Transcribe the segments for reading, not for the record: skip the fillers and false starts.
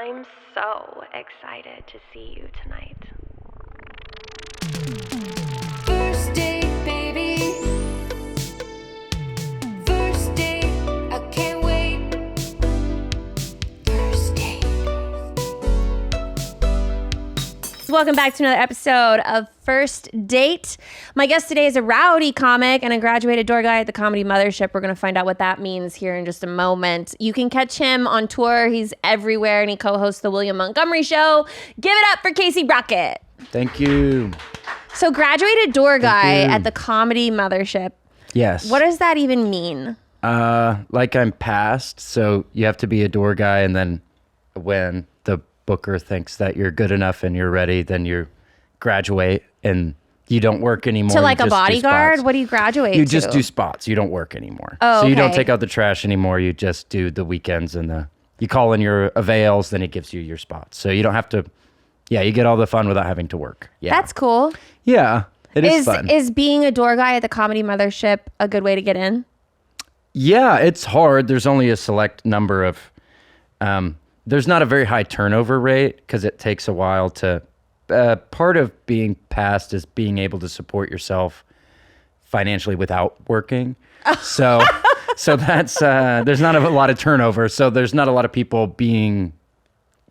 I'm so excited to see you tonight. First date, baby. First date, I can't wait. First date. Welcome back to another episode of First Date. My guest today is a rowdy comic and a graduated door guy at the Comedy Mothership. We're going to find out what that means here in just a moment. You can catch him on tour. He's everywhere, and he co-hosts the William Montgomery Show. Give it up for Casey Brockett. Thank you. So graduated door guy at the Comedy Mothership. Yes. What does that even mean? Like I'm passed, so you have to be a door guy, and then when the booker thinks that you're good enough and you're ready, then you graduate and you don't work anymore. To like You a just do bodyguard? spots. What do you graduate to? You just do spots. You don't work anymore. Oh, so you don't okay. take out the trash anymore. You just do the weekends and you call in your avails, then it gives you your spots. So you don't have to, you get all the fun without having to work. Yeah. That's cool. Yeah, it is fun. Is being a door guy at the Comedy Mothership a good way to get in? Yeah, it's hard. There's only a select number of, there's not a very high turnover rate because it takes a while to, part of being passed is being able to support yourself financially without working. So that's, there's not a lot of turnover. So there's not a lot of people being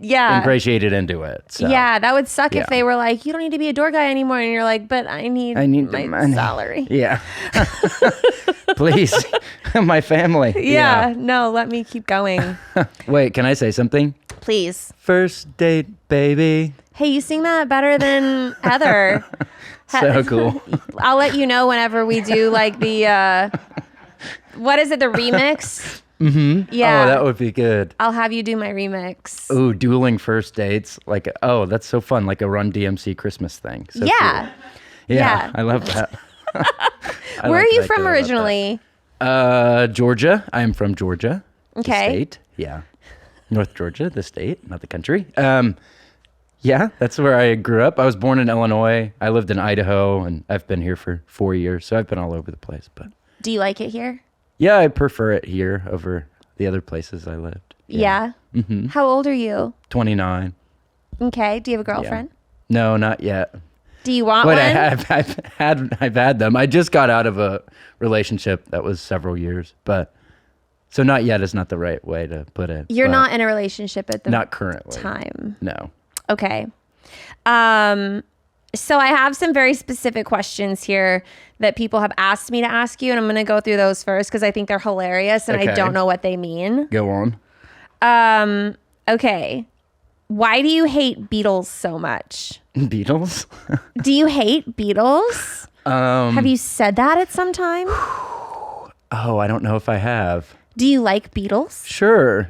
ingratiated into it. So. Yeah, that would suck if Yeah. they were like, you don't need to be a door guy anymore. And you're like, but I need the my money. salary. Yeah. Please, my family. Yeah, no, let me keep going. Wait, can I say something? Please. First date, baby. Hey, you sing that better than Heather. So cool. I'll let you know whenever we do like the, what is it, the remix? Mm-hmm. Yeah. Oh, that would be good. I'll have you do my remix. Ooh, dueling first dates. Like, oh, that's so fun. Like a Run DMC Christmas thing. So Yeah. cool. Yeah. I love that. Where are you from originally? Georgia. I am from Georgia. Okay. The state. Yeah. North Georgia, the state, not the country. Yeah, that's where I grew up. I was born in Illinois. I lived in Idaho, and I've been here for 4 years. So I've been all over the place. But Do you like it here? yeah, I prefer it here over the other places I lived. Yeah. Mm-hmm. How old are you? 29. Okay. Do you have a girlfriend? No, not yet. Do you want But one? I've had them. I just got out of a relationship that was several years, but so not yet is not the right way to put it. You're but not in a relationship at the not currently time. No. Okay. So I have some very specific questions here that people have asked me to ask you, and I'm going to go through those first because I think they're hilarious and I Okay. don't know what they mean. Go on. Okay. Why do you hate Beatles so much? Beatles. Do you hate Beatles? Have you said that at some time? Oh, I don't know if I have. Do you like Beatles? Sure.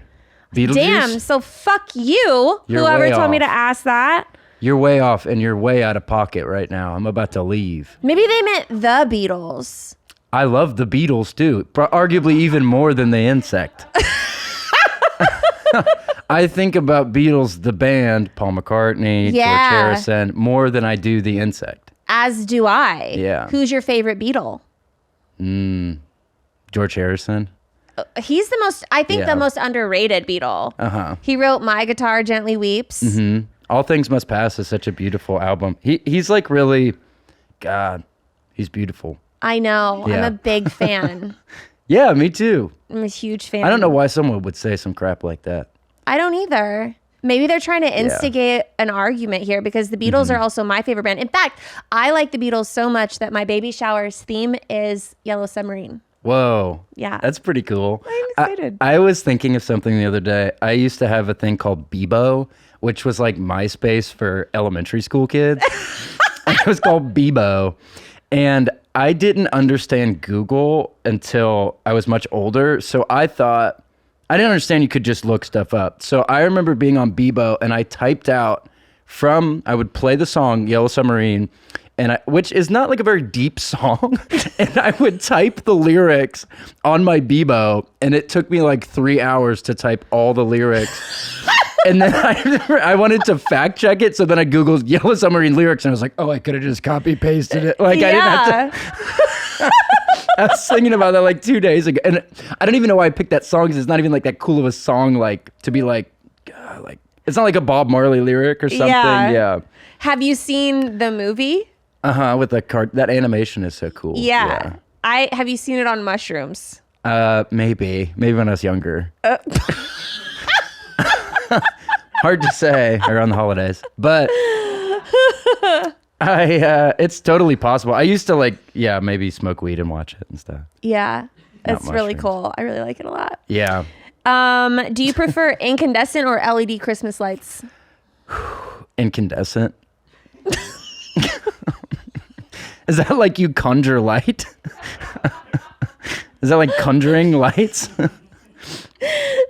Beetlejuice. Damn, so fuck you, You're whoever way told me off. to ask that. You're way off, and you're way out of pocket right now. I'm about to leave. Maybe they meant the Beatles. I love the Beatles too, arguably even more than the insect. I think about Beatles, the band, Paul McCartney, Yeah. George Harrison, more than I do the insect. As do I. Yeah. Who's your favorite Beatle? George Harrison. He's the most, I think, Yeah. the most underrated Beatle. Uh-huh. He wrote My Guitar Gently Weeps. Mm-hmm. All Things Must Pass is such a beautiful album. He's like really, God, he's beautiful. I know. I'm Yeah. a big fan. Yeah, me too. I'm a huge fan. I don't know why someone would say some crap like that. I don't either. Maybe they're trying to instigate an argument here because the Beatles are also my favorite band. In fact, I like the Beatles so much that my baby shower's theme is Yellow Submarine. Whoa. Yeah. That's pretty cool. I'm excited. I was thinking of something the other day. I used to have a thing called Bebo, which was like MySpace for elementary school kids. It was called Bebo. And I didn't understand Google until I was much older. So I thought, I didn't understand you could just look stuff up. So I remember being on Bebo and I typed out I would play the song Yellow Submarine, which is not like a very deep song. And I would type the lyrics on my Bebo, and it took me like 3 hours to type all the lyrics. And then I wanted to fact check it, so then I Googled Yellow Submarine lyrics, and I was like, oh, I could have just copy pasted it. Like I didn't have to. I was thinking about that like 2 days ago, and I don't even know why I picked that song because it's not even like that cool of a song, like to be like, God, like It's not like a Bob Marley lyric or something. Yeah. Yeah. Have you seen the movie? With the card, that animation is so cool. Yeah. Have you seen it on mushrooms? Maybe when I was younger. Hard to say around the holidays, but it's totally possible. I used to maybe smoke weed and watch it and stuff. Yeah. Not It's really mushrooms. cool. I really like it a lot. Yeah. Do you prefer incandescent or LED Christmas lights? Incandescent. Is that like you conjure light? Is that like conjuring lights?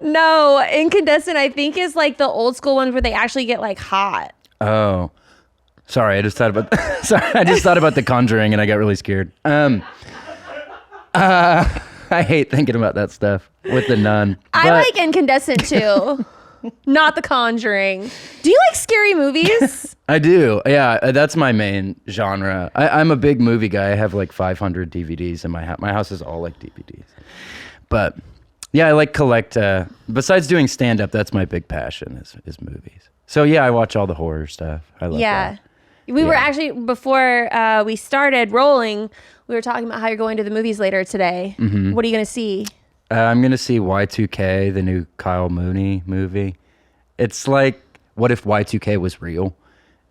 No, incandescent I think is like the old school ones where they actually get like hot. Oh, sorry. I just thought about the Conjuring and I got really scared. I hate thinking about that stuff with the nun. I like incandescent too. Not The Conjuring. Do you like scary movies? I do. Yeah, that's my main genre. I'm a big movie guy. I have like 500 DVDs in my house. My house is all like DVDs. But yeah, I like collect. Besides doing stand up, that's my big passion is movies. So yeah, I watch all the horror stuff. I love that. We were actually, before we started rolling, we were talking about how you're going to the movies later today. Mm-hmm. What are you going to see? I'm going to see Y2K, the new Kyle Mooney movie. It's like, what if Y2K was real?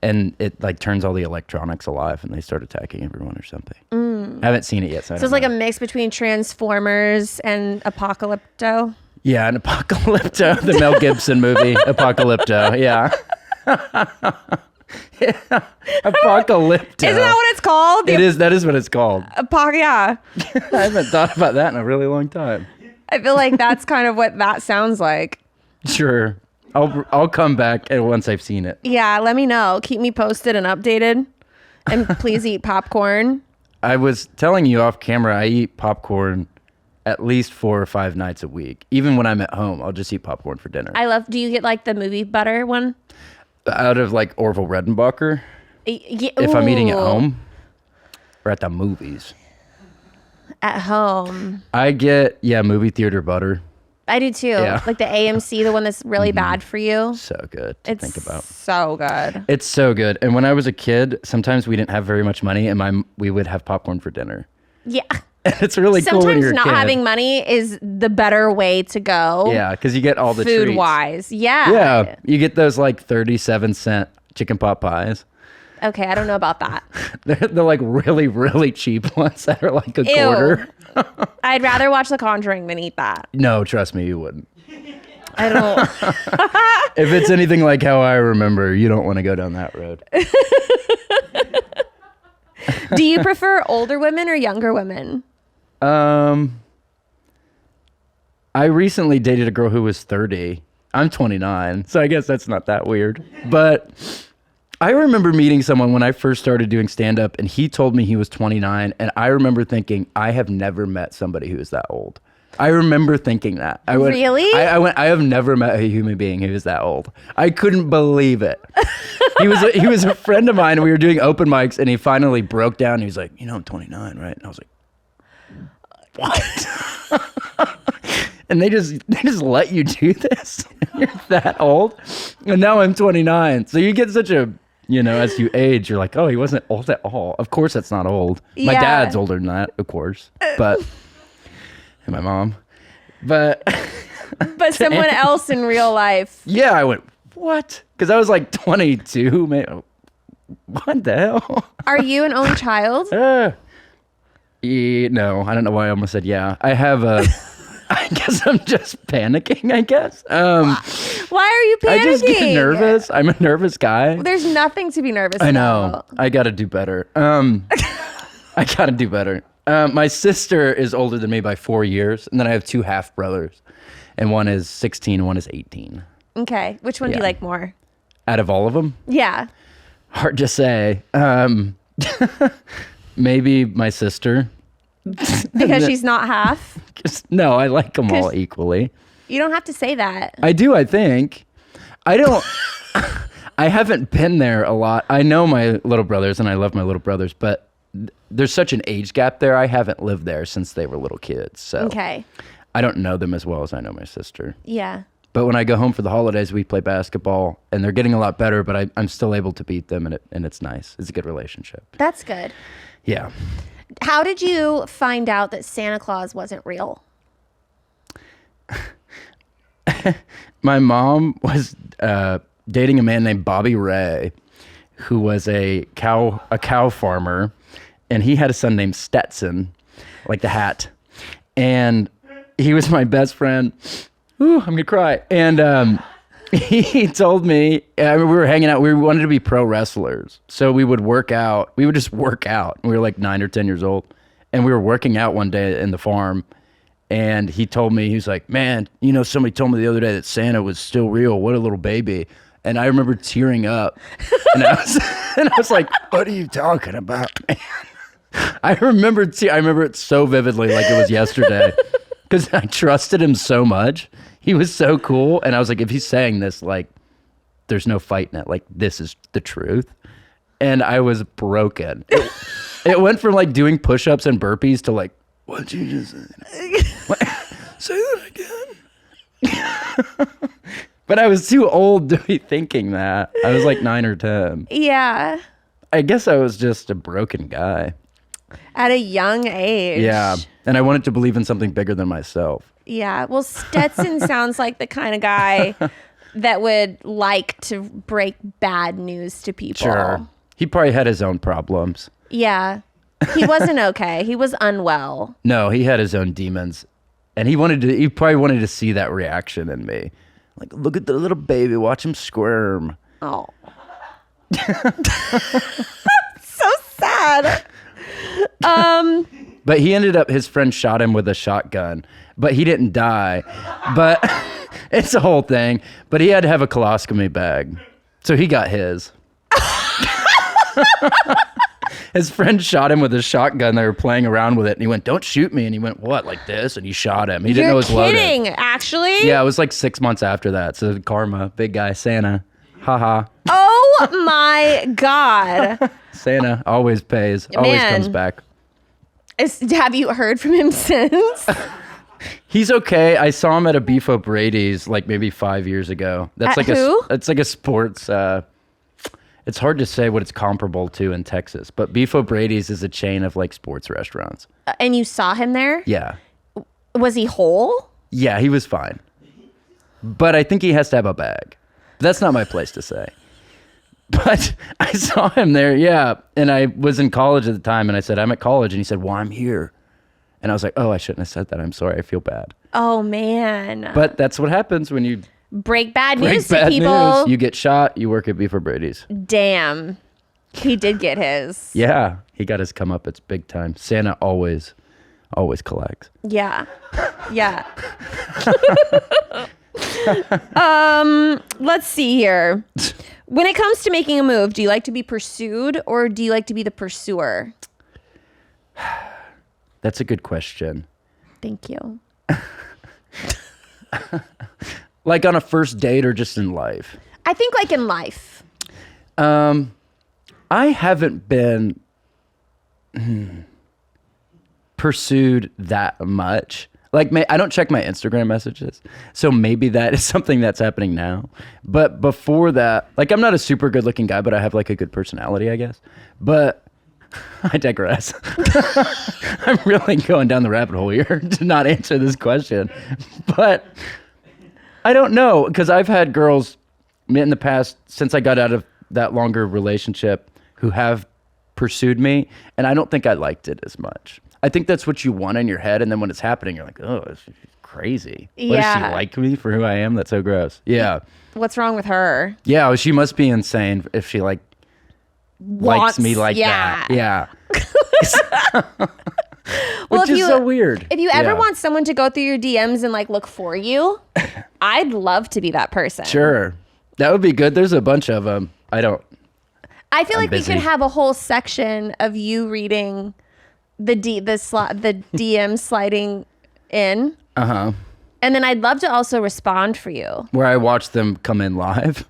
And it like turns all the electronics alive and they start attacking everyone or something. I haven't seen it yet. So it's like a mix between Transformers and Apocalypto. Yeah, an Apocalypto, the Mel Gibson movie, Apocalypto, yeah. Yeah. Apocalypto. Isn't that what it's called? It is. That is what it's called. Yeah. I haven't thought about that in a really long time. I feel like that's kind of what that sounds like. Sure. I'll come back once I've seen it. Yeah, let me know. Keep me posted and updated. And please eat popcorn. I was telling you off camera, I eat popcorn at least 4 or 5 nights a week. Even when I'm at home, I'll just eat popcorn for dinner. Do you get like the movie butter one? Out of like Orville Redenbacher, if I'm eating at home or at the movies. At home. I get, movie theater butter. I do too. Yeah. Like the AMC, the one that's really bad for you. So good to think about. So good. It's so good. And when I was a kid, sometimes we didn't have very much money and we would have popcorn for dinner. Yeah. It's really cool when Sometimes you're a not kid. having money is the better way to go. Yeah, because you get all the treats. Food wise. Yeah. Yeah, you get those like 37-cent chicken pot pies. Okay, I don't know about that. They're like really, really cheap ones that are like a quarter. I'd rather watch The Conjuring than eat that. No, trust me, you wouldn't. I don't. If it's anything like how I remember, you don't want to go down that road. Do you prefer older women or younger women? I recently dated a girl who was 30. I'm 29, so I guess that's not that weird. But I remember meeting someone when I first started doing stand-up, and he told me he was 29, and I remember thinking, I have never met somebody who is that old. I remember thinking that. Really? I have never met a human being who is that old. I couldn't believe it. He was a friend of mine, and we were doing open mics, and he finally broke down. He was like, I'm 29, right? And I was like, what? And they just let you do this? You're that old? And now I'm 29. So you get such a, as you age, you're like, oh, he wasn't old at all. Of course that's not old. My Yeah. dad's older than that, of course. But, and my mom. But Someone else in real life. yeah, I went, what? Because I was like 22. Man, what the hell? Are you an only child? No, I don't know why I almost said yeah. I have a... I guess I'm just panicking, I guess. Why are you panicking? I just get nervous. I'm a nervous guy. There's nothing to be nervous I know. about. I got to do better. I got to do better. My sister is older than me by 4 years, and then I have 2 half brothers, and one is 16 and one is 18. Okay. Which one do you Yeah. like more? Out of all of them? Yeah. Hard to say. Maybe my sister. Because she's not half. No, I like them all equally. You don't have to say that. I do, I think. I don't... I haven't been there a lot. I know my little brothers, and I love my little brothers, but there's such an age gap there. I haven't lived there since they were little kids, so Okay. I don't know them as well as I know my sister. Yeah. But when I go home for the holidays, we play basketball, and they're getting a lot better, but I'm still able to beat them, and it's nice. It's a good relationship. That's good. Yeah. How did you find out that Santa Claus wasn't real? My mom was dating a man named Bobby Ray, who was a cow farmer, and he had a son named Stetson, like the hat. And he was my best friend. Ooh, I'm gonna cry. And he told me, we were hanging out. We wanted to be pro wrestlers, so we would work out. We would just work out. We were like 9 or 10 years old, and we were working out one day in the farm. And he told me, he was like, "Man, somebody told me the other day that Santa was still real. What a little baby." And I remember tearing up, and I was like, "What are you talking about, man?" I remember it so vividly, like it was yesterday, because I trusted him so much. He was so cool, and I was like, if he's saying this, like, there's no fighting it. Like, this is the truth. And I was broken. It went from like doing push-ups and burpees to like, what'd you just say? Say that again. But I was too old to be thinking that. I was like 9 or 10. Yeah. I guess I was just a broken guy. At a young age. Yeah. And I wanted to believe in something bigger than myself. Yeah. Well, Stetson sounds like the kind of guy that would like to break bad news to people. Sure. He probably had his own problems. Yeah. He wasn't okay. He was unwell. No, he had his own demons. And he probably wanted to see that reaction in me. Like, look at the little baby, watch him squirm. Oh. So sad. But his friend shot him with a shotgun, but he didn't die. But it's a whole thing. But he had to have a colostomy bag. So he got his. His friend shot him with a shotgun. They were playing around with it, and he went, "Don't shoot me." And he went, "What, like this?" And he shot him. He didn't know it was loaded. You're kidding, actually? Yeah, it was like 6 months after that. So karma, big guy, Santa. Ha. Oh my God. Santa always pays, always comes back. Have you heard from him since? He's okay. I saw him at a Beef O'Brady's like maybe 5 years ago. That's At like who? It's like a sports. It's hard to say what it's comparable to in Texas, but Beef O'Brady's is a chain of like sports restaurants. And you saw him there? Yeah. Was he whole? Yeah, he was fine. But I think he has to have a bag. That's not my place to say. But I saw him there, yeah. And I was in college at the time, and I said, "I'm at college." And he said, "Well, I'm here." And I was like, "Oh, I shouldn't have said that. I'm sorry. I feel bad." Oh, man. But that's what happens when you break bad break news bad to people. news. You get shot, you work at Beef O'Brady's. Damn. He did get his. Yeah, he got his comeuppance big time. Santa always collects. Yeah. Yeah. Let's see here. When it comes to making a move, do you like to be pursued or do you like to be the pursuer? That's a good question. Thank you. Like on a first date or just in life? I think like in life. I haven't been pursued that much. Like, I don't check my Instagram messages, so maybe that is something that's happening now. But before that, like, I'm not a super good looking guy, but I have like a good personality, I guess. But I digress. I'm really going down the rabbit hole here to not answer this question. But I don't know, because I've had girls in the past, since I got out of that longer relationship, who have pursued me, and I don't think I liked it as much. I think that's what you want in your head, and then when it's happening, you're like, "Oh, this is crazy. What, does she like me for who I am? That's so gross." Yeah. What's wrong with her? Yeah, well, she must be insane if she likes me like that. Yeah. Which is so weird. If you ever want someone to go through your DMs and like look for you, I'd love to be that person. Sure. That would be good. There's a bunch of them. I feel like we could have a whole section of you reading the DM sliding in. Uh-huh. And then I'd love to also respond for you. Where I watch them come in live.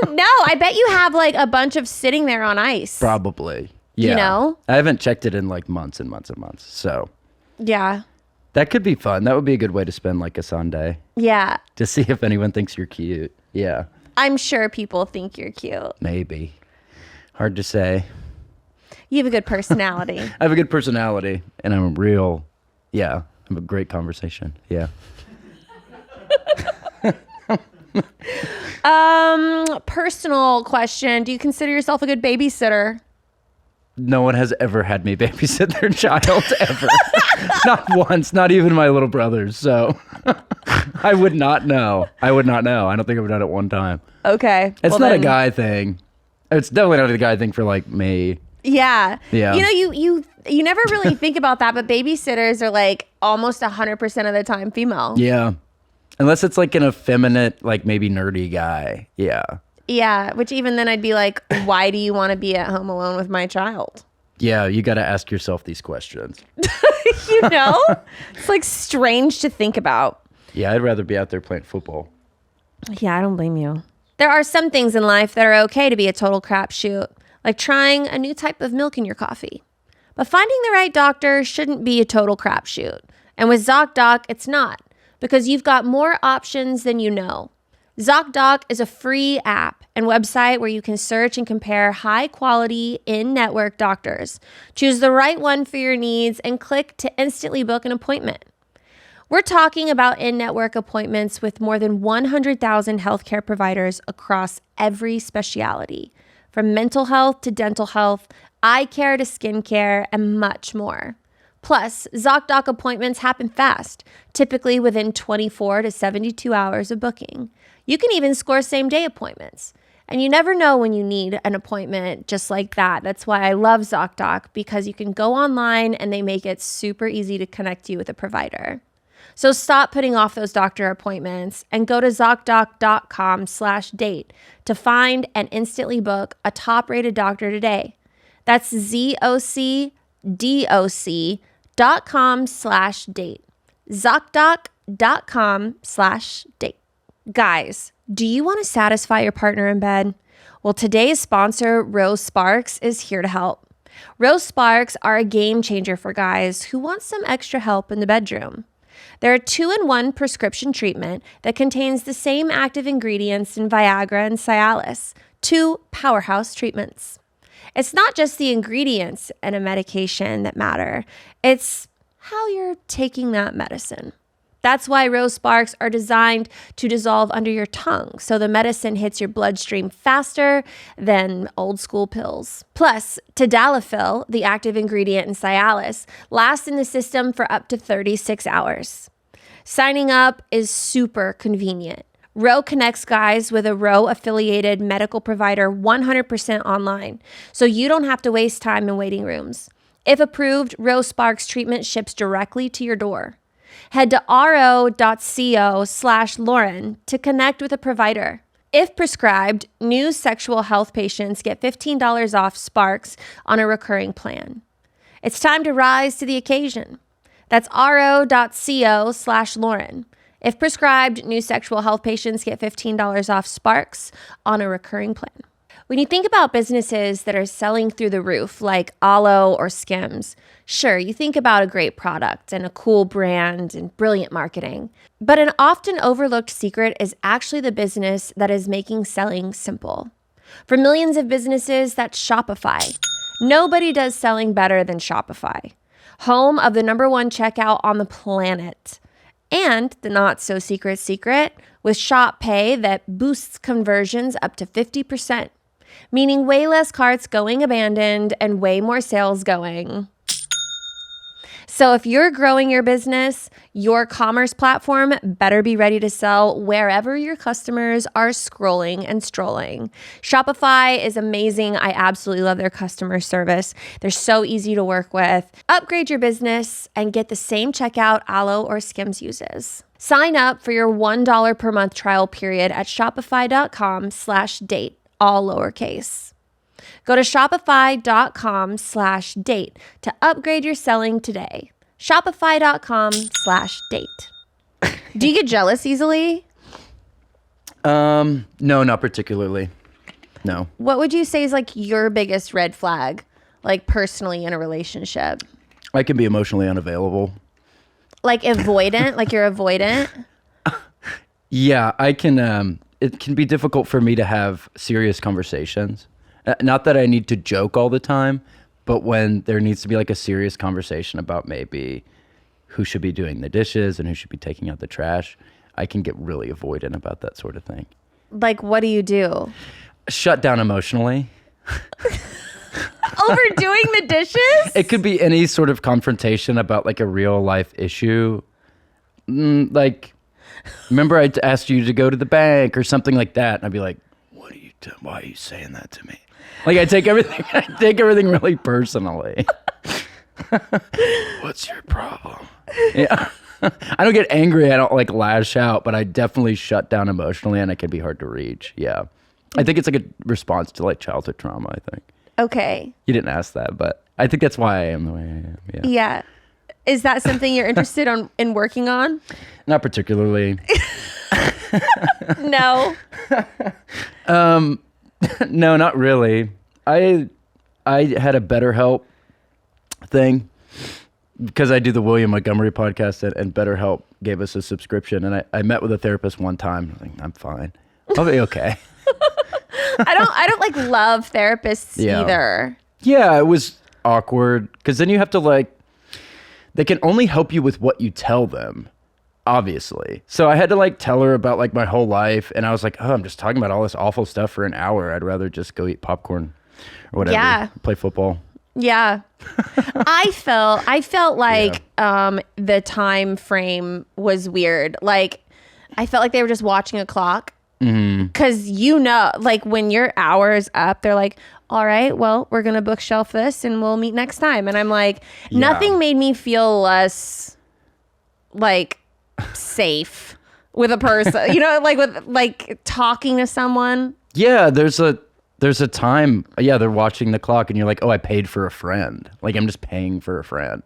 No, I bet you have like a bunch of sitting there on ice. Probably. Yeah. You know? I haven't checked it in like months and months and months. So. Yeah. That could be fun. That would be a good way to spend like a Sunday. Yeah. To see if anyone thinks you're cute. Yeah. I'm sure people think you're cute. Maybe. Hard to say. You have a good personality. I have a good personality and I'm I have a great conversation. Yeah. Personal question. Do you consider yourself a good babysitter? No one has ever had me babysit their child ever. Not once, not even my little brothers. So I would not know. I don't think I've done it one time. Okay. It's not a guy thing. It's definitely not a guy thing for like me. Yeah. Yeah. You know, you never really think about that, but babysitters are like almost 100% of the time female. Yeah. Unless it's like an effeminate, like maybe nerdy guy. Yeah. Yeah, which even then I'd be like, why do you want to be at home alone with my child? Yeah, you got to ask yourself these questions. You know? It's like strange to think about. Yeah, I'd rather be out there playing football. Yeah, I don't blame you. There are some things in life that are okay to be a total crapshoot, like trying a new type of milk in your coffee. But finding the right doctor shouldn't be a total crapshoot. And with ZocDoc, it's not, because you've got more options than you know. ZocDoc is a free app and website where you can search and compare high-quality in-network doctors. Choose the right one for your needs and click to instantly book an appointment. We're talking about in-network appointments with more than 100,000 healthcare providers across every specialty, from mental health to dental health, eye care to skincare, and much more. Plus, ZocDoc appointments happen fast, typically within 24 to 72 hours of booking. You can even score same-day appointments. And you never know when you need an appointment just like that. That's why I love ZocDoc, because you can go online and they make it super easy to connect you with a provider. So stop putting off those doctor appointments and go to ZocDoc.com/date to find and instantly book a top-rated doctor today. That's ZocDoc.com/date. ZocDoc.com/date. Guys, do you want to satisfy your partner in bed? Well, today's sponsor, Rose Sparks, is here to help. Rose Sparks are a game changer for guys who want some extra help in the bedroom. They're a 2-in-1 prescription treatment that contains the same active ingredients in Viagra and Cialis, 2 powerhouse treatments. It's not just the ingredients in a medication that matter. It's how you're taking that medicine. That's why Rose Sparks are designed to dissolve under your tongue, so the medicine hits your bloodstream faster than old school pills. Plus, tadalafil, the active ingredient in Cialis, lasts in the system for up to 36 hours. Signing up is super convenient. Ro connects guys with a Ro-affiliated medical provider 100% online, so you don't have to waste time in waiting rooms. If approved, Rose Sparks treatment ships directly to your door. Head to ro.co/Lauren to connect with a provider. If prescribed, new sexual health patients get $15 off Sparks on a recurring plan. It's time to rise to the occasion. That's ro.co/Lauren. If prescribed, new sexual health patients get $15 off Sparks on a recurring plan. When you think about businesses that are selling through the roof, like Alo or Skims, sure, you think about a great product and a cool brand and brilliant marketing. But an often overlooked secret is actually the business that is making selling simple. For millions of businesses, that's Shopify. Nobody does selling better than Shopify, home of the #1 checkout on the planet. And the not-so-secret secret with Shop Pay that boosts conversions up to 50%. Meaning way less carts going abandoned and way more sales going. So if you're growing your business, your commerce platform better be ready to sell wherever your customers are scrolling and strolling. Shopify is amazing. I absolutely love their customer service. They're so easy to work with. Upgrade your business and get the same checkout Alo or Skims uses. Sign up for your $1 per month trial period at shopify.com/date. All lowercase. Go to shopify.com/date to upgrade your selling today. Shopify.com/date. Do you get jealous easily? No, not particularly. No. What would you say is like your biggest red flag, like personally in a relationship? I can be emotionally unavailable. Like avoidant, like you're avoidant? Yeah, I can. It can be difficult for me to have serious conversations. Not that I need to joke all the time, but when there needs to be like a serious conversation about maybe who should be doing the dishes and who should be taking out the trash, I can get really avoidant about that sort of thing. Like, what do you do? Shut down emotionally. Overdoing the dishes? It could be any sort of confrontation about like a real life issue. Like, remember I asked you to go to the bank or something like that, and I'd be like, "What are you doing? Why are you saying that to me?" Like I take everything really personally. What's your problem? Yeah. I don't get angry. I don't like lash out, but I definitely shut down emotionally, and it can be hard to reach. Yeah. I think it's like a response to like childhood trauma, I think. Okay. You didn't ask that, but I think that's why I am the way I am. Yeah. Yeah. Is that something you're interested in working on? Not particularly. No. No, not really. I had a BetterHelp thing because I do the William Montgomery podcast, and BetterHelp gave us a subscription, and I met with a therapist one time. I was like, I'm fine. I'll be okay. I don't like love therapists Yeah. either. Yeah, it was awkward because then you have to like, they can only help you with what you tell them, obviously. So I had to like tell her about like my whole life, and I was like, oh, I'm just talking about all this awful stuff for an hour. I'd rather just go eat popcorn or whatever. Yeah. Play football. Yeah. I felt like the time frame was weird. Like I felt like they were just watching a clock. Because like when your hour is up, they're like, all right, well, we're going to bookshelf this and we'll meet next time. And I'm like, nothing made me feel less like safe with a person, like with like talking to someone. Yeah, there's a time. Yeah, they're watching the clock, and you're like, oh, I paid for a friend. Like I'm just paying for a friend.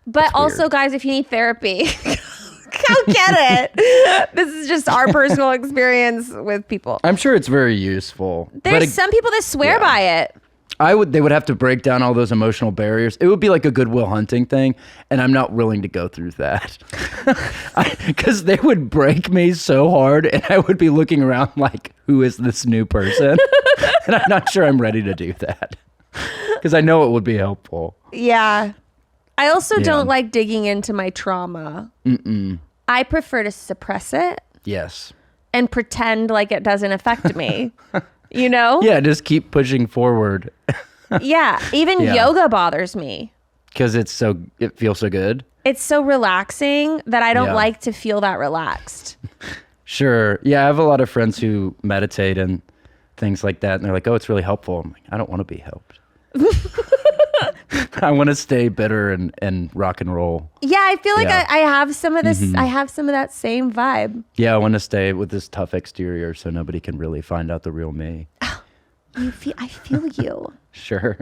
But That's also, weird. guys, if you need therapy, go get it. This is just our personal experience with people. I'm sure it's very useful. There's some people that swear by it. They would have to break down all those emotional barriers. It would be like a Goodwill Hunting thing, and I'm not willing to go through that. Because they would break me so hard, and I would be looking around like, who is this new person? And I'm not sure I'm ready to do that. Because I know it would be helpful. Yeah. I also don't like digging into my trauma. I prefer to suppress it Yes. and pretend like it doesn't affect me. You know? Yeah, just keep pushing forward. Yeah. Even yoga bothers me. Because it feels so good. It's so relaxing that I don't Yeah. like to feel that relaxed. Sure. Yeah, I have a lot of friends who meditate and things like that, and they're like, oh, it's really helpful. I'm like, I don't want to be helped. I want to stay bitter and rock and roll. Yeah, I feel like Yeah. I have some of this. I have some of that same vibe. Yeah, I want to stay with this tough exterior so nobody can really find out the real me. I feel you. Sure.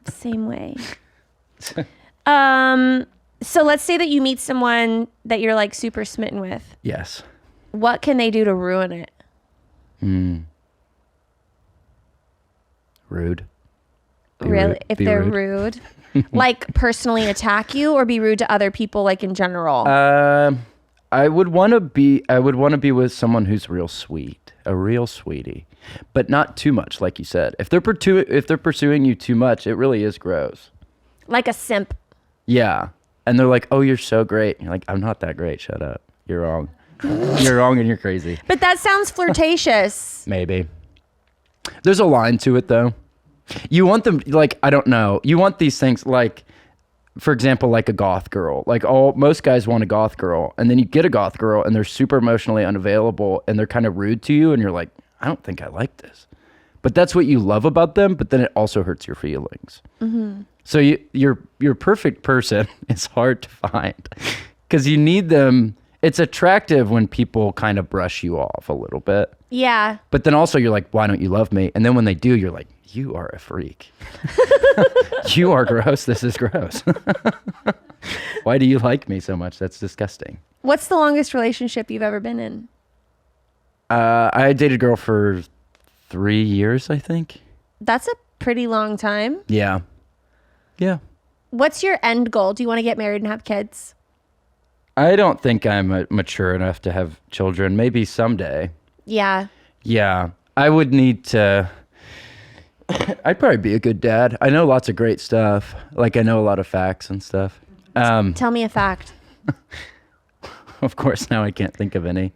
Same way. So let's say that you meet someone that you're like super smitten with. Yes. What can they do to ruin it? Rude. Be Really? rude. If Be they're rude. rude? Like personally attack you or be rude to other people like in general? I would want to be with someone who's real sweet, a real sweetie, but not too much, like you said. If they're pursuing you too much, it really is gross. Like a simp. Yeah, and they're like, "Oh, you're so great." And you're like, "I'm not that great. Shut up. You're wrong. You're wrong, and you're crazy." But that sounds flirtatious. Maybe. There's a line to it, though. You want them, like, I don't know. You want these things, like, for example, like a goth girl. Like, most guys want a goth girl. And then you get a goth girl, and they're super emotionally unavailable, and they're kind of rude to you, and you're like, I don't think I like this. But that's what you love about them, but then it also hurts your feelings. Mm-hmm. So your perfect person is hard to find because you need them. It's attractive when people kind of brush you off a little bit. Yeah. But then also you're like, why don't you love me? And then when they do, you're like, you are a freak. You are gross. This is gross. Why do you like me so much? That's disgusting. What's the longest relationship you've ever been in? I dated a girl for 3 years, I think. That's a pretty long time. Yeah. Yeah. What's your end goal? Do you want to get married and have kids? I don't think I'm mature enough to have children. Maybe someday. Yeah. Yeah. I would need to. I'd probably be a good dad. I know lots of great stuff. Like, I know a lot of facts and stuff. Tell me a fact. Of course, now I can't think of any.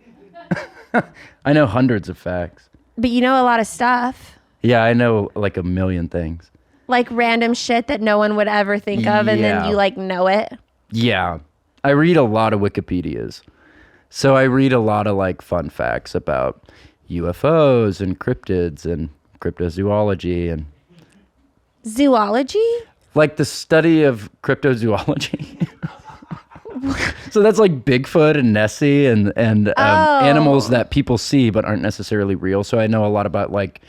I know hundreds of facts. But you know a lot of stuff. Yeah, I know like a million things. Like random shit that no one would ever think of, and then Yeah. you like know it. Yeah. I read a lot of Wikipedias. So I read a lot of like fun facts about UFOs and cryptids and cryptozoology and Zoology? like the study of cryptozoology. So that's like Bigfoot and Nessie and animals that people see but aren't necessarily real. So I know a lot about like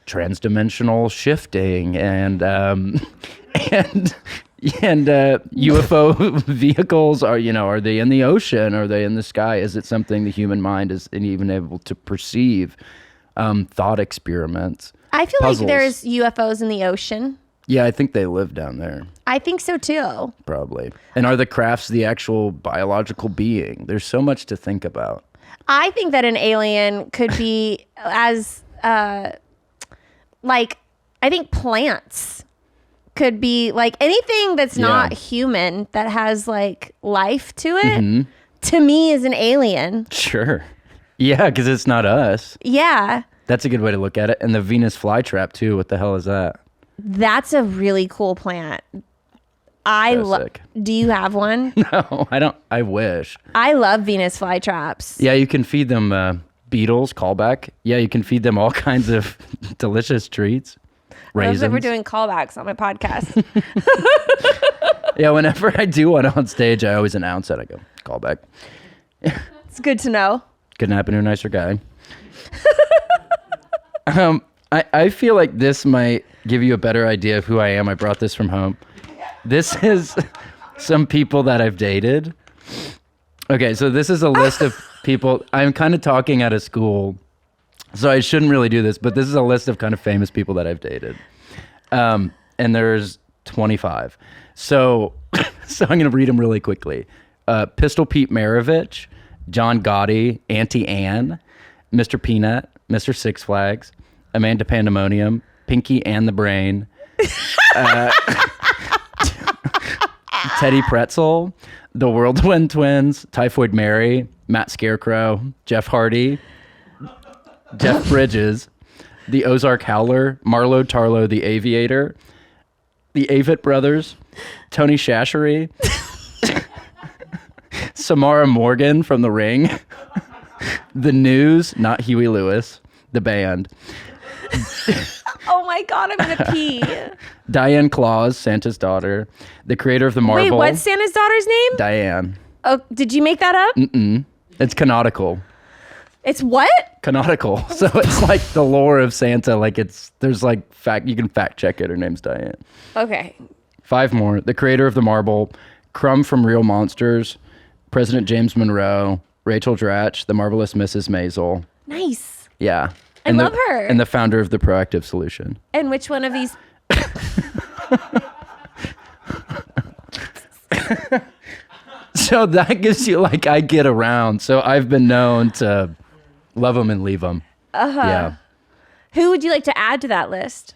transdimensional shifting and UFO vehicles. Are they in the ocean? Are they in the sky? Is it something the human mind is even able to perceive? Thought experiments. I feel puzzles. like there's UFOs in the ocean. Yeah, I think they live down there. I think so too. Probably. And are the crafts the actual biological being? There's so much to think about. I think that an alien could be as like, I think plants could be like anything that's not human that has like life to it. To me is an alien. Sure. Yeah, because it's not us. Yeah. That's a good way to look at it. And the Venus flytrap too. What the hell is that? That's a really cool plant. Sick. Do you have one? No, I don't. I wish. I love Venus flytraps. Yeah, you can feed them beetles, callback. Yeah, you can feed them all kinds of delicious treats. I love Raisins. that we're doing callbacks on my podcast. Yeah, whenever I do one on stage, I always announce it. I go, callback. It's good to know. Couldn't happen to a nicer guy. I feel like this might give you a better idea of who I am. I brought this from home. This is some people that I've dated. Okay, so this is a list of people. I'm kind of talking out of school, so I shouldn't really do this, but this is a list of kind of famous people that I've dated. And there's 25. So I'm going to read them really quickly. Pistol Pete Maravich, John Gotti, Auntie Anne, Mr. Peanut, Mr. Six Flags, Amanda Pandemonium, Pinky and the Brain, Teddy Pretzel, the Whirlwind Twins, Typhoid Mary, Matt Scarecrow, Jeff Hardy, Jeff Bridges, the Ozark Howler, Marlo Tarlo the Aviator, the Avett Brothers, Tony Shashery, Samara Morgan from The Ring, The News, not Huey Lewis, the band, Oh my God, I'm going to pee. Diane Claus, Santa's daughter, the creator of the Marvel. Wait, what's Santa's daughter's name? Diane. Oh, did you make that up? It's canonical. It's what? Canonical. So it's like the lore of Santa. Like there's like you can fact check it. Her name's Diane. Okay. 5 more. The creator of the Marble, Crumb from Real Monsters, President James Monroe, Rachel Dratch, the marvelous Mrs. Maisel. Nice. Yeah. I love her. And the founder of the Proactive Solution. And which one of these? So that gives you like, I get around. So I've been known to love them and leave them. Yeah. Who would you like to add to that list?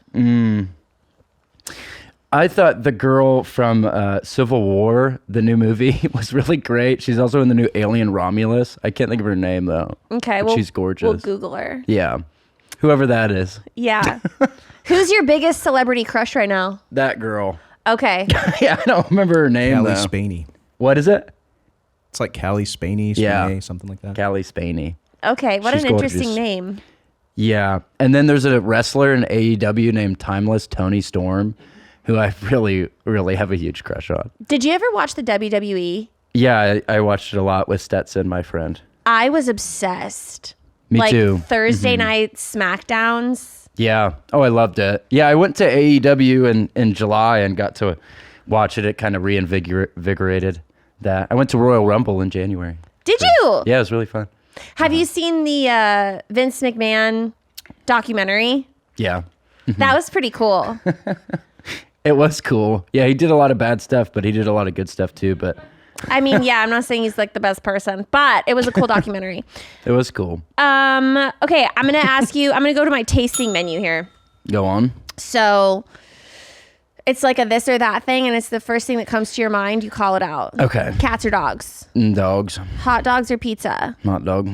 I thought the girl from Civil War, the new movie, was really great. She's also in the new Alien Romulus. I can't think of her name though. Okay, but well, she's gorgeous. We'll Google her. Yeah. Whoever that is. Yeah. Who's your biggest celebrity crush right now? That girl. Okay. Yeah, I don't remember her name Callie though. Spaney. What is it? It's like Callie Spaney, Yeah. something like that. Callie Spaney. Okay. What She's an interesting gorgeous. name. Yeah. And then there's a wrestler in AEW named Timeless Tony Storm, who I really, really have a huge crush on. Did you ever watch the WWE? Yeah, I watched it a lot with Stetson, my friend. I was obsessed. Me like too. Thursday night SmackDowns. Yeah. Oh, I loved it. Yeah, I went to AEW in July and got to watch it. It kind of reinvigorated that. I went to Royal Rumble in January. Did you? Yeah, it was really fun. Have you seen the Vince McMahon documentary? Yeah. That was pretty cool. It was cool. Yeah, he did a lot of bad stuff, but he did a lot of good stuff too. But I mean, yeah, I'm not saying he's like the best person, but it was a cool documentary. It was cool. Okay, I'm gonna ask you. I'm gonna go to my tasting menu here. Go on. So it's like a this or that thing, and it's the first thing that comes to your mind. You call it out. Okay. Cats or dogs? Dogs. Hot dogs or pizza? Hot dog.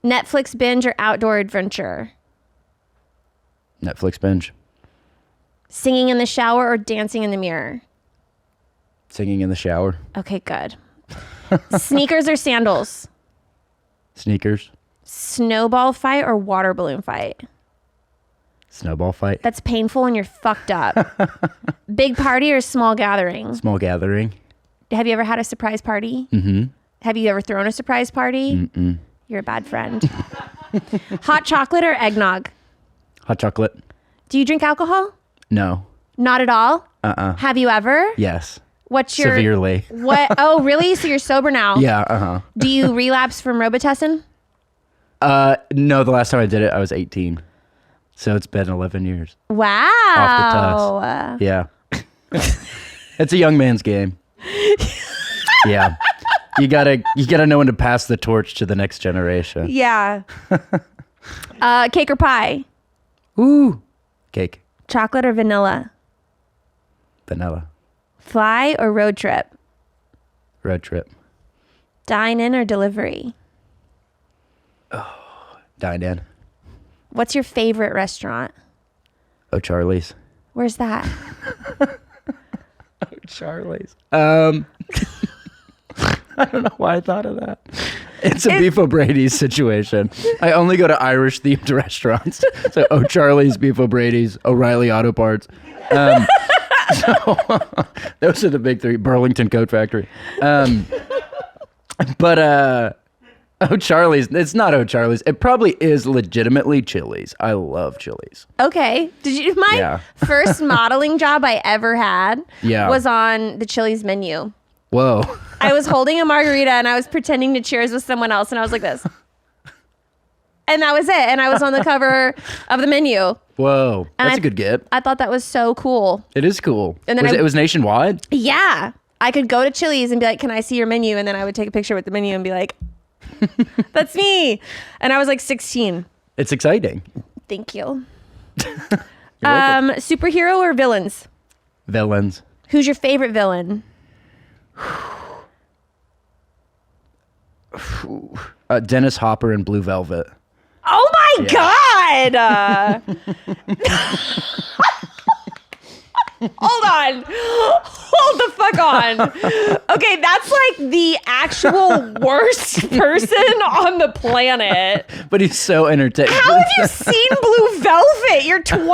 Netflix binge or outdoor adventure? Netflix binge. Singing in the shower or dancing in the mirror? Singing in the shower. Okay, good. Sneakers or sandals? Sneakers. Snowball fight or water balloon fight? Snowball fight. That's painful and you're fucked up. Big party or small gathering? Small gathering. Have you ever had a surprise party? Mm-hmm. Have you ever thrown a surprise party? Mm-mm. You're a bad friend. Hot chocolate or eggnog? Hot chocolate. Do you drink alcohol? No. Not at all? Have you ever? Yes. What's your... Severely. What? Oh, really? So you're sober now? Yeah, Do you relapse from Robitussin? No, the last time I did it, I was 18. So it's been 11 years. Wow. Off the tuss. Yeah. It's a young man's game. Yeah. You gotta know when to pass the torch to the next generation. Yeah. Cake or pie? Ooh. Cake. Chocolate or vanilla? Vanilla. Fly or road trip? Road trip. Dine in or delivery? Dine in. What's your favorite restaurant? Oh, Charlie's. Where's that? Charlie's. I don't know why I thought of that. It's a Beef O'Brady's situation. I only go to Irish themed restaurants. So Charlie's, Beef O'Brady's, O'Reilly Auto Parts. So those are the big three. Burlington Coat Factory. But Charlie's. It's not Charlie's. It probably is legitimately Chili's. I love Chili's. Okay. My first modeling job I ever had was on the Chili's menu. Whoa. I was holding a margarita and I was pretending to cheers with someone else and I was like this. And that was it. And I was on the cover of the menu. Whoa. That's a good get. I thought that was so cool. It is cool. And then it was nationwide? Yeah. I could go to Chili's and be like, can I see your menu? And then I would take a picture with the menu and be like, that's me. And I was like 16. It's exciting. Thank you. You're welcome. Superhero or villains? Villains. Who's your favorite villain? Dennis Hopper in Blue Velvet. Oh my God. Hold on. Hold the fuck on. Okay, that's like the actual worst person on the planet. But he's so entertaining. How have you seen Blue Velvet? You're 29.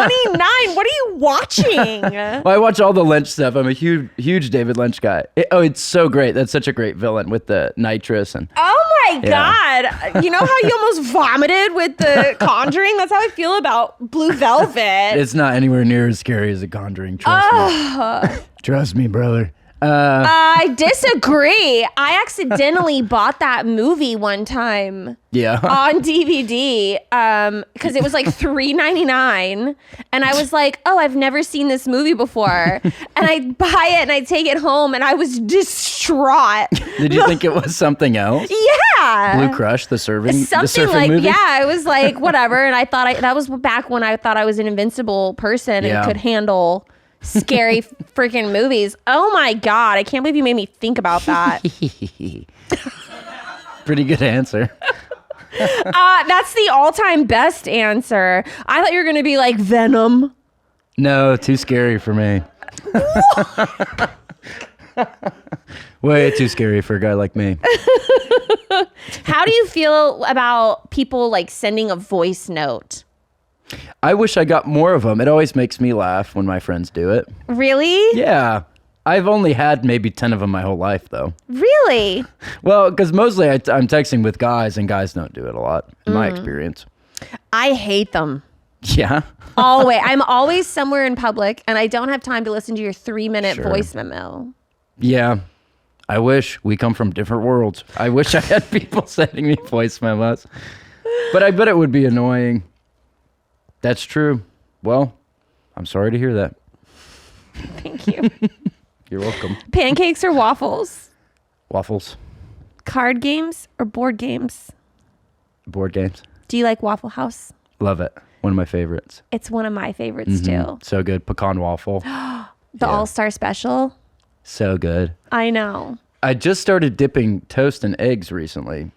What are you watching? Well, I watch all the Lynch stuff. I'm a huge David Lynch guy. It's so great. That's such a great villain with the nitrous and. Oh my God. You know how you almost vomited with The Conjuring? That's how I feel about Blue Velvet. It's not anywhere near as scary as The Conjuring. Trust me. Trust me, brother. I disagree. I accidentally bought that movie one time. Yeah. On DVD, because it was like $3.99, and I was like, "Oh, I've never seen this movie before," and I buy it and I take it home, and I was distraught. Did you think it was something else? Yeah, Blue Crush, the surfing movie. Yeah, I was like, whatever, and I thought that was back when I thought I was an invincible person and could handle scary freaking movies. Oh my God, I can't believe you made me think about that. Pretty good answer. That's the all-time best answer. I thought you were gonna be like Venom. No, too scary for me. Way too scary for a guy like me. How do you feel about people like sending a voice note? I wish I got more of them. It always makes me laugh when my friends do it. Really? Yeah. I've only had maybe 10 of them my whole life, though. Really? Well, because mostly I'm texting with guys, and guys don't do it a lot, in my experience. I hate them. Yeah? Always. I'm always somewhere in public, and I don't have time to listen to your 3-minute voice memo. Yeah. I wish we come from different worlds. I wish I had people sending me voice memos. But I bet it would be annoying. That's true. Well, I'm sorry to hear that. Thank you. You're welcome. Pancakes or waffles? Waffles. Card games or board games? Board games. Do you like Waffle House? Love it. One of my favorites. It's one of my favorites too. So good. Pecan waffle. The All-Star Special. So good. I know. I just started dipping toast in eggs recently.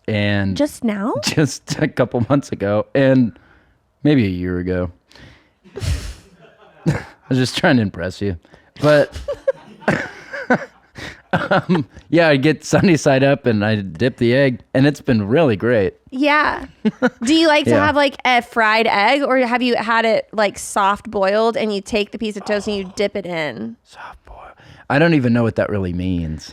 And Just now? just a couple months ago. And maybe a year ago. I was just trying to impress you. But yeah, I get sunny side up and I dip the egg. And it's been really great. Yeah. Do you like to Yeah. have like a fried egg, or have you had it like soft boiled and you take the piece of toast and you dip it in? Soft boil. I don't even know what that really means.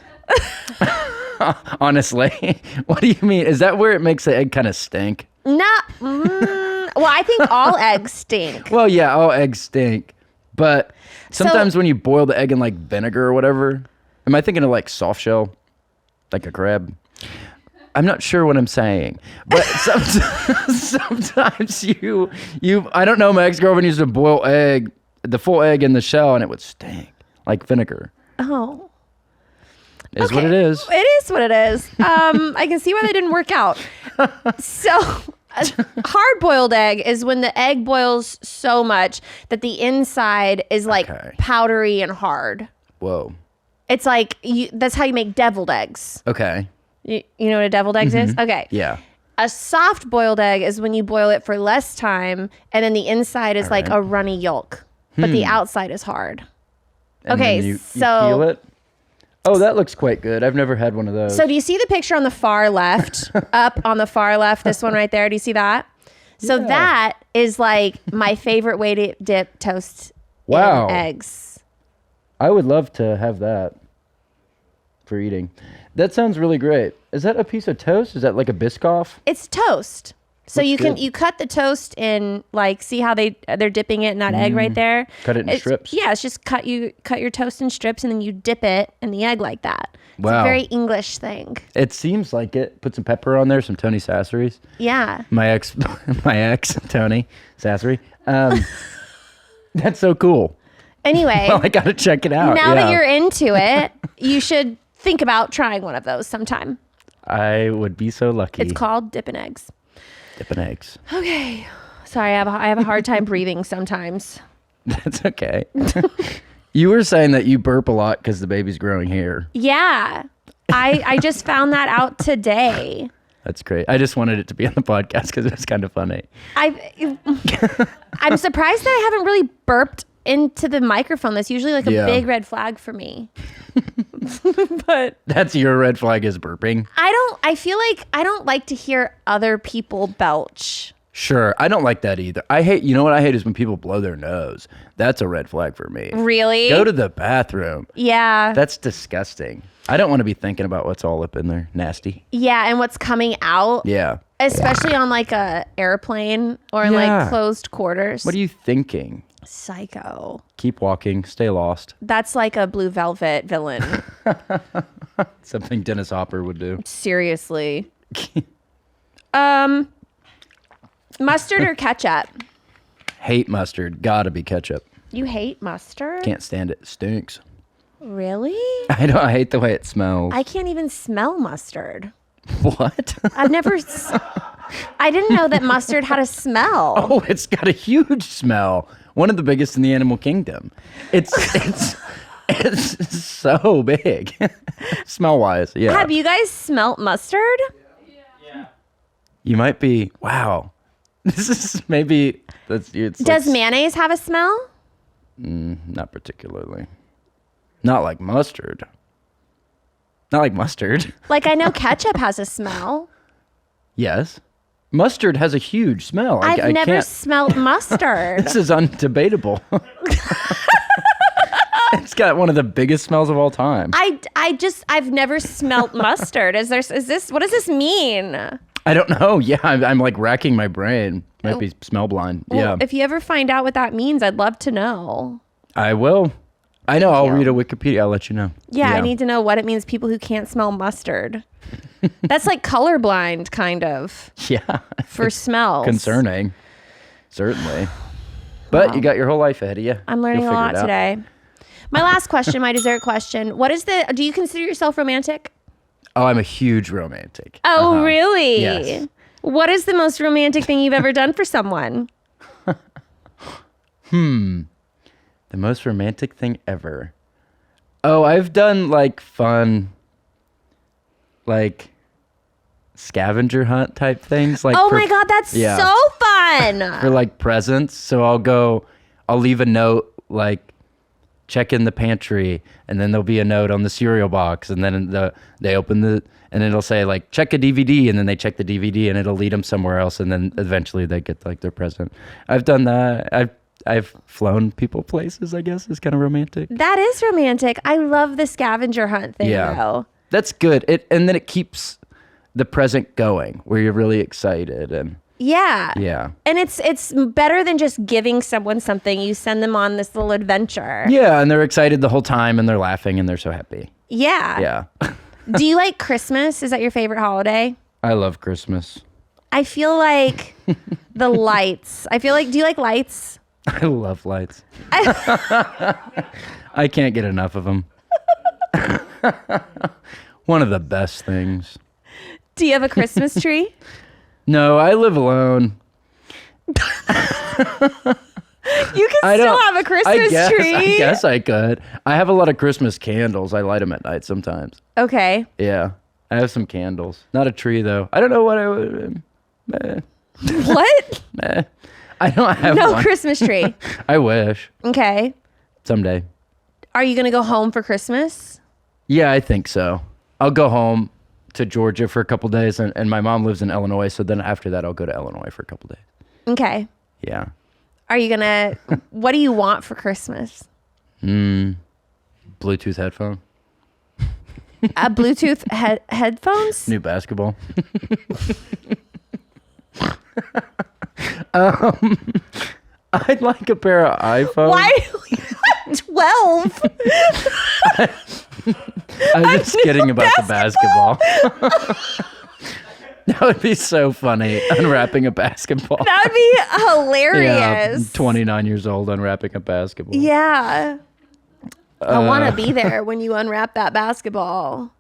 Honestly. What do you mean? Is that where it makes the egg kind of stink? No. Well, I think all eggs stink. Well, yeah, all eggs stink. But sometimes when you boil the egg in like vinegar or whatever, am I thinking of like soft shell? Like a crab? I'm not sure what I'm saying. But sometimes you I don't know, my ex-girlfriend used to boil the full egg in the shell and it would stink like vinegar. Oh. Is what it is. It is what it is. I can see why that didn't work out. So, a hard-boiled egg is when the egg boils so much that the inside is like Okay. powdery and hard. Whoa. It's like that's how you make deviled eggs. Okay. You know what a deviled eggs is? Okay. Yeah. A soft boiled egg is when you boil it for less time and then the inside is like a runny yolk, but the outside is hard. And Okay, then you so- peel it. Oh, that looks quite good. I've never had one of those. So do you see the picture on the far left? Up on the far left, this one right there. Do you see that? So Yeah. that is like my favorite way to dip toast Wow. in eggs. I would love to have that for eating. That sounds really great. Is that a piece of toast? Is that like a Biscoff? It's toast. So Looks you can good. you cut the toast in, like, see how they're dipping it in that egg right there. Cut it in It's- strips? Yeah, it's just cut your toast in strips and then you dip it in the egg like that. It's a Wow. very English thing. It seems like it. Put some pepper on there, some Tony Sasseries. Yeah. My ex, Tony Sassery. That's so cool. Anyway, Well, I gotta check it out. now yeah. that you're into it, you should think about trying one of those sometime. I would be so lucky. It's called dipping eggs. Dipping eggs. Okay. Sorry, I have a hard time breathing sometimes. That's okay. You were saying that you burp a lot because the baby's growing hair. Yeah. I just found that out today. That's great. I just wanted it to be on the podcast because it was kind of funny. I'm surprised that I haven't really burped into the microphone. That's usually like a Yeah. big red flag for me. But That's your red flag is burping. I feel like I don't like to hear other people belch. Sure. I don't like that either. You know what I hate is when people blow their nose. That's a red flag for me. Really? Go to the bathroom. Yeah. That's disgusting. I don't want to be thinking about what's all up in there. Nasty. Yeah, and what's coming out, Yeah. especially on like a airplane or in Yeah. like closed quarters. What are you thinking? Psycho. Keep walking. Stay lost. That's like a Blue Velvet villain. Something Dennis Hopper would do. Seriously. Mustard or ketchup? Hate mustard. Gotta be ketchup. You hate mustard? Can't stand it. Stinks. Really? I hate the way it smells. I can't even smell mustard. What? I've never. I didn't know that mustard had a smell. Oh, it's got a huge smell. One of the biggest in the animal kingdom. It's so big. Smell wise, yeah. Have you guys smelt mustard? You might be. Wow. This is maybe. It's Does like, mayonnaise have a smell? not particularly. Not like mustard. Not like mustard. Like, I know ketchup has a smell. Yes. Mustard has a huge smell. I've I never can't. smelled mustard. This is undebatable. It's got one of the biggest smells of all time. I've never smelt mustard. What does this mean? I don't know. Yeah, I'm like racking my brain. Might be smell blind. Well, Yeah, if you ever find out what that means, I'd love to know. I will. I know. I'll you. read a Wikipedia. I'll let you know. Yeah, I need to know what it means, people who can't smell mustard. That's like colorblind, kind of, Yeah. for smells. Concerning. Certainly. But you got your whole life ahead of you. I'm learning You'll a figure lot it out. today. My last question, my dessert question. Do you consider yourself romantic? Oh, I'm a huge romantic. Oh, really? Yes. What is the most romantic thing you've ever done for someone? The most romantic thing ever. Oh, I've done like fun, like scavenger hunt type things. Like Oh for- my God, that's yeah. so fun. for like presents. So I'll leave a note like check in the pantry, and then there'll be a note on the cereal box, and then they open and it'll say like check a DVD, and then they check the DVD, and it'll lead them somewhere else, and then eventually they get like their present. I've done that. I've flown people places. I guess is kind of romantic. That is romantic. I love the scavenger hunt thing though. That's good. And then it keeps the present going, where you're really excited and. Yeah. Yeah. And it's better than just giving someone something. You send them on this little adventure. Yeah, and they're excited the whole time, and they're laughing, and they're so happy. Yeah. Yeah. Do you like Christmas? Is that your favorite holiday? I love Christmas. I feel like the lights. Do you like lights? I love lights. I can't get enough of them. One of the best things. Do you have a Christmas tree? No, I live alone. You can still have a Christmas tree. I guess I could. I have a lot of Christmas candles. I light them at night sometimes. Okay. Yeah. I have some candles. Not a tree, though. I don't know what I would... What? I don't have No one. Christmas tree. I wish. Okay. Someday. Are you going to go home for Christmas? Yeah, I think so. I'll go home to Georgia for a couple days, and my mom lives in Illinois, so then after that I'll go to Illinois for a couple days. Okay. Yeah. Are you going to... What do you want for Christmas? Bluetooth headphone. Bluetooth headphones? New basketball. I'd like a pair of iPhones. Why do we have 12? I was just kidding about the basketball. That would be so funny, unwrapping a basketball. That would be Yeah, hilarious. 29 years old, unwrapping a basketball. Yeah. I want to be there when you unwrap that basketball.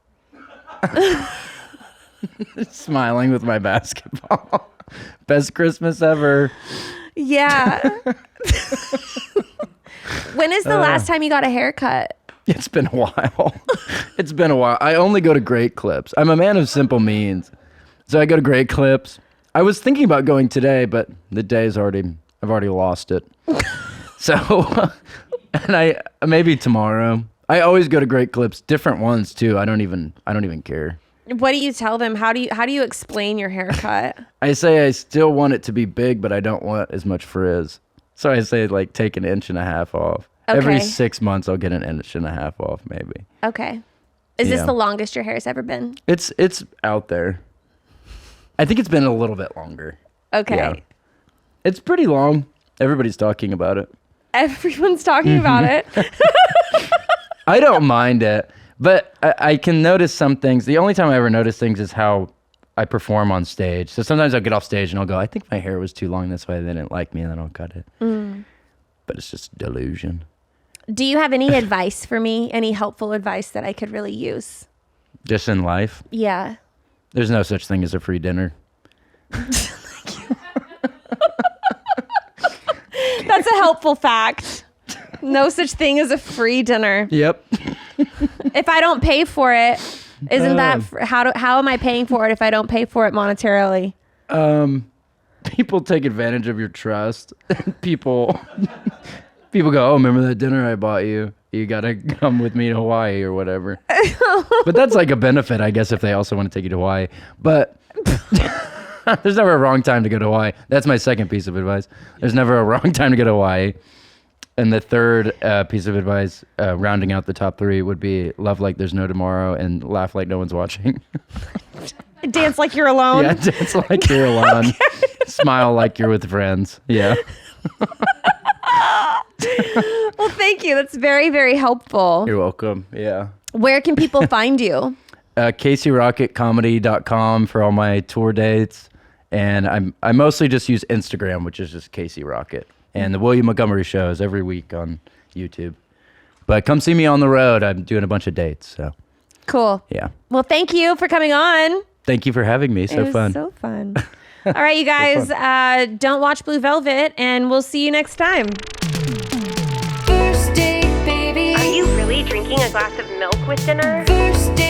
Smiling with my basketball. Best Christmas ever. Yeah. When is the last time you got a haircut? It's been a while. It's been a while. I only go to Great Clips. I'm a man of simple means. So I go to Great Clips. I was thinking about going today, but the day's I've already lost it. So, and maybe tomorrow. I always go to Great Clips, different ones too. I don't even care. What do you tell them? How do you explain your haircut? I say I still want it to be big, but I don't want as much frizz. So I say like take 1.5 inches off. Okay. Every 6 months I'll get 1.5 inches off maybe. Okay. Is this Yeah. the longest your hair's ever been? It's out there. I think it's been a little bit longer. Okay. Yeah. It's pretty long. Everybody's talking about it. Everyone's talking about it. I don't mind it, but I can notice some things. The only time I ever notice things is how I perform on stage. So sometimes I'll get off stage and I'll go, I think my hair was too long. That's why they didn't like me, and then I'll cut it. But it's just delusion. Do you have any advice for me? Any helpful advice that I could really use? Just in life, Yeah. there's no such thing as a free dinner. That's a helpful fact. No such thing as a free dinner. Yep. If I don't pay for it, isn't that how am I paying for it if I don't pay for it monetarily? People take advantage of your trust. people go, oh, remember that dinner I bought you? You gotta come with me to Hawaii or whatever. But that's like a benefit, I guess, if they also want to take you to Hawaii. But there's never a wrong time to go to Hawaii. That's my second piece of advice. There's never a wrong time to go to Hawaii. And the third piece of advice, rounding out the top three, would be love like there's no tomorrow and laugh like no one's watching. Dance like you're alone. Yeah, dance like you're alone. Smile like you're with friends. Yeah. Well, thank you. That's very, very helpful. You're welcome. Yeah. Where can people find you? CaseyRocketComedy.com for all my tour dates. And I mostly just use Instagram, which is just Casey Rocket. And the William Montgomery Show is every week on YouTube. But come see me on the road. I'm doing a bunch of dates. So Cool. Yeah. Well, thank you for coming on. Thank you for having me. It So was fun. so fun. All right, you guys, don't watch Blue Velvet, and we'll see you next time. First date, baby. Are you really drinking a glass of milk with dinner? First date.